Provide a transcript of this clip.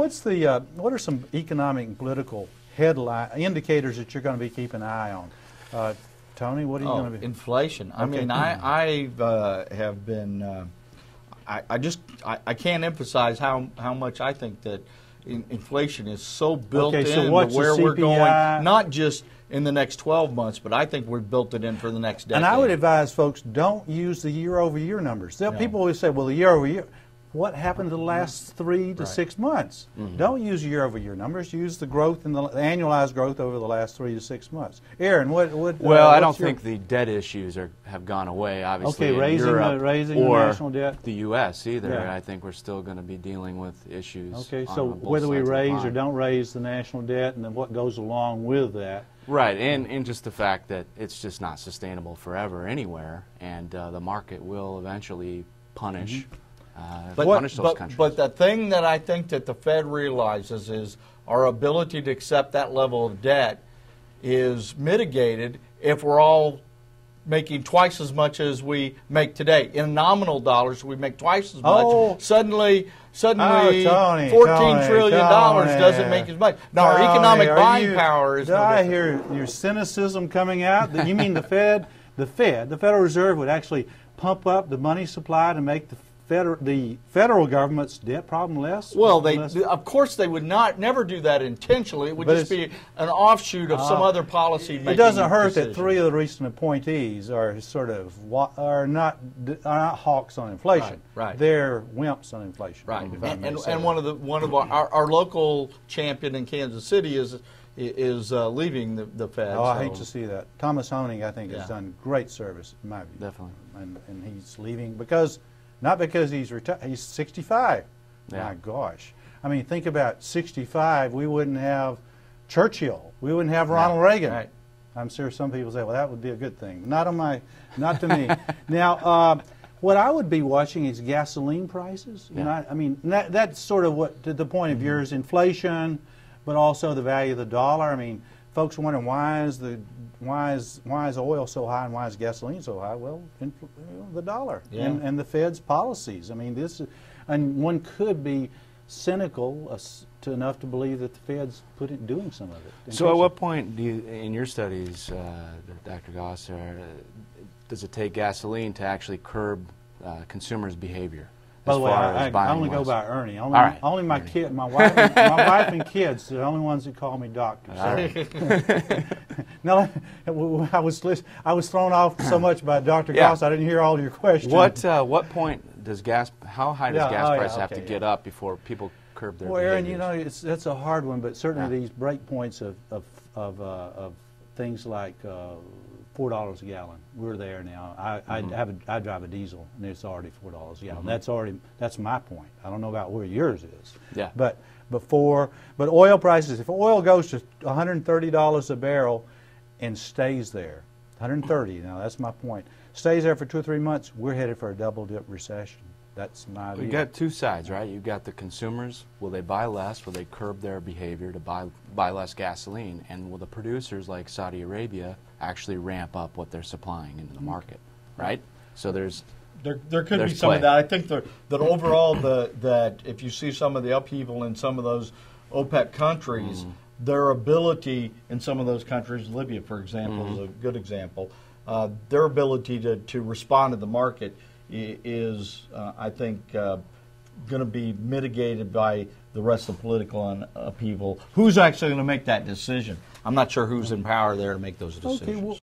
what are some economic and political headline indicators that you're going to be keeping an eye on? Tony, what are you going to be? Inflation. I mean, I have been. I can't emphasize how much I think that inflation is so built into where we're going. Not just in the next 12 months, but I think we've built it in for the next decade. And I would advise folks, don't use the year-over-year numbers. People always say, well, the year-over-year. What happened to the last 3 to 6 months? Don't use year-over-year numbers. Use the growth and the annualized growth over the last 3 to 6 months. Aaron, well, I don't think the debt issues have gone away. Obviously, okay, in Europe raising or the national debt. The U.S. either. Yeah. I think we're still going to be dealing with issues. Okay, so whether we raise or don't raise the national debt, and then what goes along with that. Right, and just the fact that it's just not sustainable forever anywhere, and the market will eventually punish. Punish those countries. But the thing that I think that the Fed realizes is our ability to accept that level of debt is mitigated if we're all making twice as much as we make today. In nominal dollars, we make twice as much. Suddenly $14 trillion doesn't make as much. Now, our economic buying power is no different. I hear your cynicism coming out. You mean the Fed? The Federal Reserve, would actually pump up the money supply to make the federal government's debt problem less? Well, of course they would never do that intentionally. It would just be an offshoot of some other policy. It doesn't hurt that 3 of the recent appointees are are not hawks on inflation. Right. They're wimps on inflation. Right. And one of our local champion in Kansas City is leaving the Fed. Oh, I hate to see that. Thomas Hoenig, I think, has done great service in my view. Definitely. And he's leaving not because he's retired. He's 65. Yeah. My gosh. I mean, think about 65. We wouldn't have Churchill. We wouldn't have Ronald Reagan. Right. I'm sure some people say, well, that would be a good thing. Not to me. Now, what I would be watching is gasoline prices. Yeah. You know, I mean, that's sort of what, to the point of yours, inflation, but also the value of the dollar. I mean, folks are wondering why is oil so high and why is gasoline so high? Well, the dollar and the Fed's policies. I mean, and one could be cynical enough to believe that the Fed's doing some of it. So, at what point do you, in your studies, Dr. Goss, does it take gasoline to actually curb consumers' behavior? By the way, I only go by Ernie. Only my kid, my wife and kids are the only ones that call me doctor. So. No, I was thrown off so much by Dr. Goss, I didn't hear all your questions. What point does how high does gas prices have to get up before people curb their behaviors? Well, Aaron, you know, that's a hard one, but certainly these break points of things like $4 a gallon. We're there now. I drive a diesel, and it's already $4 a gallon. That's my point. I don't know about where yours is. Yeah. But oil prices. If oil goes to $130 a barrel and stays there, 130. Now that's my point. Stays there for 2 or 3 months. We're headed for a double-dip recession. That's my view. You've got two sides, right? You've got the consumers. Will they buy less? Will they curb their behavior to buy less gasoline? And will the producers like Saudi Arabia actually ramp up what they're supplying into the market, right? So there could be some of that. I think that overall that if you see some of the upheaval in some of those OPEC countries, their ability in some of those countries, Libya, for example, is a good example, their ability to respond to the market is, I think, going to be mitigated by the rest of the political upheaval. Who's actually going to make that decision? I'm not sure who's in power there to make those decisions. Okay, well,